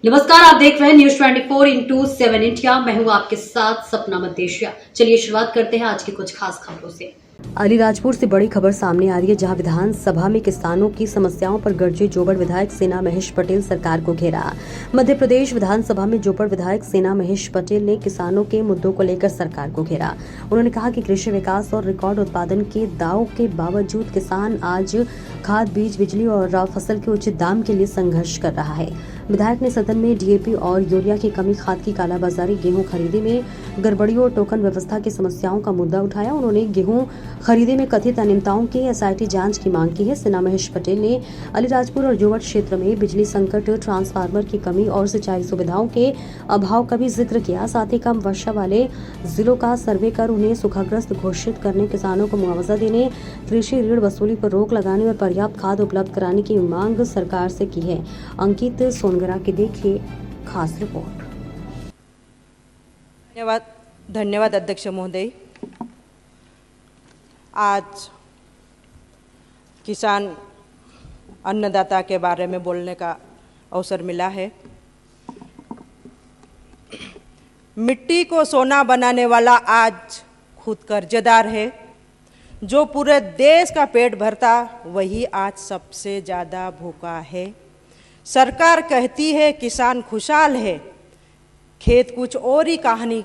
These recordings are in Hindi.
नमस्कार, आप देख रहे हैं न्यूज 24/7 इंडिया। मैं हूं आपके साथ सपना मदेशिया। चलिए शुरुआत करते हैं आज की कुछ खास खबरों से। अलीराजपुर से बड़ी खबर सामने आ रही है, जहां विधानसभा में किसानों की समस्याओं पर गरजे जोबड़ विधायक सेना महेश पटेल सरकार को घेरा। मध्य प्रदेश विधानसभा में जोबड़ विधायक सेना महेश पटेल ने किसानों के मुद्दों को लेकर सरकार को घेरा। उन्होंने कहा कि कृषि विकास और रिकॉर्ड उत्पादन के दावों के बावजूद किसान आज खाद, बीज, बिजली और फसल के उचित दाम के लिए संघर्ष कर रहा है। विधायक ने सदन में डीएपी और यूरिया की कमी, खाद की कालाबाजारी, गेहूं खरीदी में गड़बड़ियों और टोकन व्यवस्था की समस्याओं का मुद्दा उठाया। उन्होंने गेहूं खरीदी में कथित अनियमितताओं की एसआईटी जांच की मांग की है। सेना महेश पटेल ने अलीराजपुर और जोबड़ क्षेत्र में बिजली संकट, ट्रांसफार्मर की कमी और सिंचाई सुविधाओं के अभाव का भी जिक्र किया। साथ ही कम वर्षा वाले जिलों का सर्वे कर उन्हें सूखाग्रस्त घोषित करने, किसानों को मुआवजा देने, कृषि ऋण वसूली पर रोक लगाने और पर्याप्त खाद उपलब्ध कराने की मांग सरकार से की है। अंकित सोनगरा की देखिए खास रिपोर्ट। धन्यवाद अध्यक्ष महोदय। आज किसान अन्नदाता के बारे में बोलने का अवसर मिला है। मिट्टी को सोना बनाने वाला आज खुद कर्जदार है। जो पूरे देश का पेट भरता वही आज सबसे ज़्यादा भूखा है। सरकार कहती है किसान खुशहाल है, खेत कुछ और ही कहानी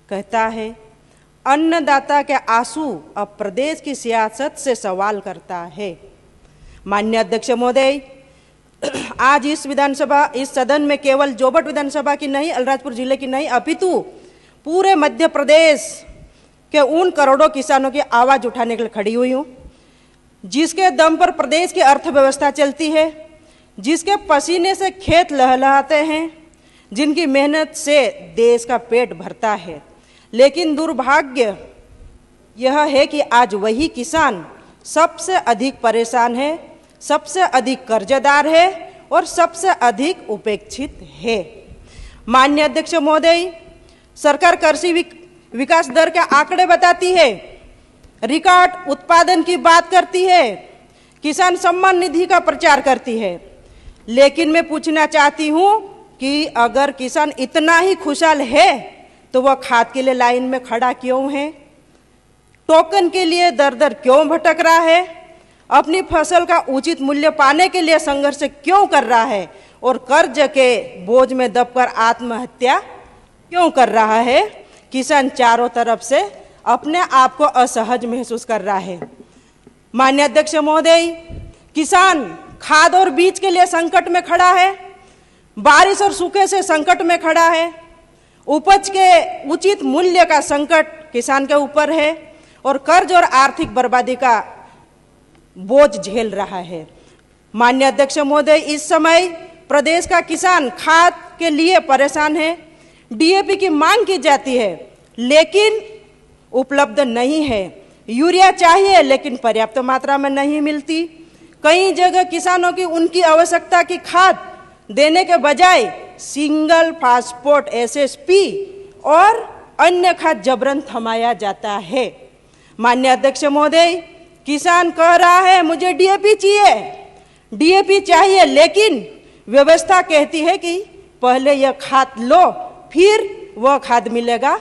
कहता है। अन्नदाता के आंसू अब प्रदेश की सियासत से सवाल करता है। माननीय अध्यक्ष महोदय, आज इस सदन में केवल जोबड़ विधानसभा की नहीं, अलीराजपुर जिले की नहीं, अपितु पूरे मध्य प्रदेश के उन करोड़ों किसानों की आवाज़ उठाने के लिए खड़ी हुई हूँ, जिसके दम पर प्रदेश की अर्थव्यवस्था चलती है, जिसके पसीने से खेत लहलहाते हैं, जिनकी मेहनत से देश का पेट भरता है। लेकिन दुर्भाग्य यह है कि आज वही किसान सबसे अधिक परेशान है, सबसे अधिक कर्जदार है और सबसे अधिक उपेक्षित है। माननीय अध्यक्ष महोदय, सरकार कृषि विकास दर के आंकड़े बताती है, रिकॉर्ड उत्पादन की बात करती है, किसान सम्मान निधि का प्रचार करती है। लेकिन मैं पूछना चाहती हूँ कि अगर किसान इतना ही खुशहाल है तो वह खाद के लिए लाइन में खड़ा क्यों है? टोकन के लिए दर दर क्यों भटक रहा है? अपनी फसल का उचित मूल्य पाने के लिए संघर्ष क्यों कर रहा है? और कर्ज के बोझ में दबकर आत्महत्या क्यों कर रहा है? किसान चारों तरफ से अपने आप को असहज महसूस कर रहा है। माननीय अध्यक्ष महोदय, किसान खाद और बीज के लिए संकट में खड़ा है, बारिश और सूखे से संकट में खड़ा है, उपज के उचित मूल्य का संकट किसान के ऊपर है और कर्ज और आर्थिक बर्बादी का बोझ झेल रहा है। माननीय अध्यक्ष महोदय, इस समय प्रदेश का किसान खाद के लिए परेशान है। डीएपी की मांग की जाती है लेकिन उपलब्ध नहीं है। यूरिया चाहिए लेकिन पर्याप्त मात्रा में नहीं मिलती। कई जगह किसानों की उनकी आवश्यकता की खाद देने के बजाय सिंगल फास्फेट एसएसपी और अन्य खाद जबरन थमाया जाता है। माननीय अध्यक्ष महोदय, किसान कह रहा है मुझे डीएपी चाहिए, लेकिन व्यवस्था कहती है कि पहले यह खाद लो फिर वह खाद मिलेगा।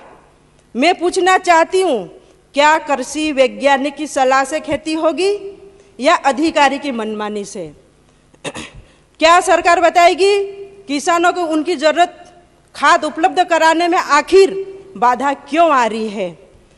मैं पूछना चाहती हूँ, क्या कृषि वैज्ञानिक की सलाह से खेती होगी या अधिकारी की मनमानी से? क्या सरकार बताएगी किसानों को उनकी जरूरत खाद उपलब्ध कराने में आखिर बाधा क्यों आ रही है?